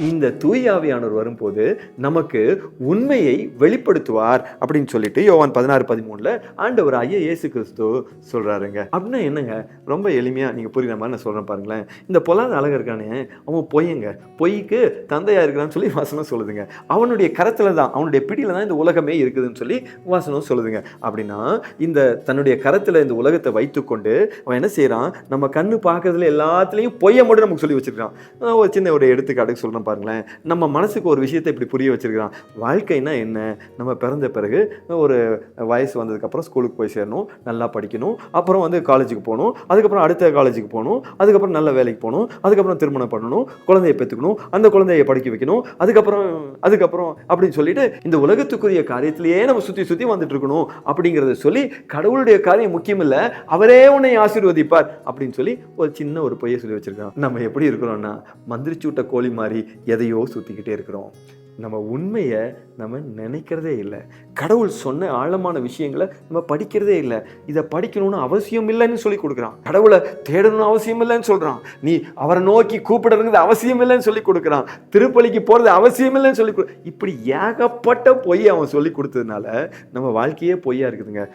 இந்த தூய ஆவியானவர் வரும்போது நமக்கு உண்மையை வெளிப்படுத்துவார் அப்படின்னு சொல்லிட்டு யோவான் 16:13 ஆண்டவர் ஐயா இயேசு கிறிஸ்து சொல்றாருங்க. அப்படின்னா என்னங்க, ரொம்ப எளிமையா நீங்க புரியுற மாதிரி நான் சொல்றேன் பாருங்களேன். இந்த பொல்லாத அழகர் இருக்கானே, அவன் பொய்யுங்க, பொய்க்கு தந்தையா இருக்கிறான்னு சொல்லி வசனம் சொல்லுதுங்க. அவனுடைய கரத்துல தான், அவனுடைய பிடியில தான் இந்த உலகமே இருக்குதுன்னு சொல்லி வசனம் சொல்லுதுங்க. அப்படின்னா இந்த தன்னுடைய கரத்துல இந்த உலகத்தை வைத்துக்கொண்டு அவன் என்ன செய்யறான், நம்ம கண்ணு பார்க்கறதுல எல்லாத்துலயும் பொய்யை மட்டும் நமக்கு சொல்லி வச்சிருக்கான். ஒரு சின்ன ஒரு எடுத்துக்காட்டுக்கு சொல்றேன் பாருங்களேன். நம்ம மனசுக்கு ஒரு விஷயத்தை இப்படி புரிய வச்சிருக்கான். வாழ்க்கைன்னா என்ன, நம்ம பிறந்த பிறகு ஒரு வயசு வந்ததுக்கப்புறம் ஸ்கூலுக்கு போய் சேரணும், நல்லா படிக்கணும், அப்புறம் வந்து காலேஜுக்கு போகணும், அதுக்கப்புறம் அடுத்த காலேஜுக்கு போகணும், அதுக்கப்புறம் நல்ல வேலைக்கு போகணும், அதுக்கப்புறம் திருமணம் பண்ணணும், குழந்தையை பெற்றுக்கணும், அந்த குழந்தையை படிக்க வைக்கணும், அதுக்கப்புறம் அப்படின்னு சொல்லிட்டு இந்த உலகத்துக்குரிய காரியத்திலேயே நம்ம சுற்றி சுற்றி வந்துட்டு இருக்கணும் அப்படிங்கிறத சொல்லி கடவுளுடைய காரியம் முக்கியம் இல்லை, அவரே உன்னை ஆசீர்வதிப்பார் அப்படின்னு சொல்லி ஒரு சின்ன ஒரு பொய்யை சொல்லி வச்சிருக்கோம். நம்ம எப்படி இருக்கிறோம்னா மந்திரிச்சூட்ட கோழி மாதிரி எதையோ சுற்றிக்கிட்டே இருக்கிறோம். நம்ம உண்மையை நம்ம நினைக்கிறதே இல்லை. கடவுள் சொன்ன ஆழமான விஷயங்களை நம்ம படிக்கிறதே இல்லை. இதை படிக்கணும்னு அவசியம் இல்லைன்னு சொல்லி கொடுக்குறான். கடவுளை தேடணும்னு அவசியம் இல்லைன்னு சொல்கிறான். நீ அவரை நோக்கி கூப்பிடுறது அவசியம் இல்லைன்னு சொல்லி கொடுக்குறான். திருப்பலிக்கு போகிறது அவசியம் இல்லைன்னு சொல்லி இப்படி ஏகப்பட்ட பொய் அவன் சொல்லி கொடுத்ததுனால நம்ம வாழ்க்கையே பொய்யா இருக்குதுங்க.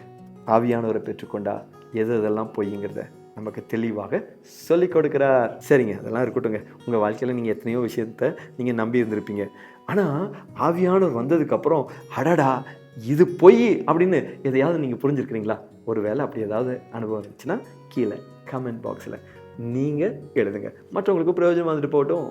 ஆவியானவரை பெற்றுக்கொண்டா எதெல்லாம் பொய்ங்கிறத நமக்கு தெளிவாக சொல்லிக் கொடுக்கிறார். சரிங்க, அதெல்லாம் இருக்கட்டுங்க. உங்கள் வாழ்க்கையில் நீங்கள் எத்தனையோ விஷயத்த நீங்கள் நம்பி இருந்திருப்பீங்க. ஆனால் ஆவியானவர் வந்ததுக்கப்புறம் அடடா இது பொய் அப்படின்னு எதையாவது நீங்கள் புரிஞ்சுருக்கிறீங்களா? ஒரு வேளை அப்படி ஏதாவது அனுபவம் இருந்துச்சுன்னா கீழே கமெண்ட் பாக்ஸில் நீங்கள் எழுதுங்க. மற்றவங்களுக்கு பிரயோஜனம் வந்துட்டு போகட்டும்.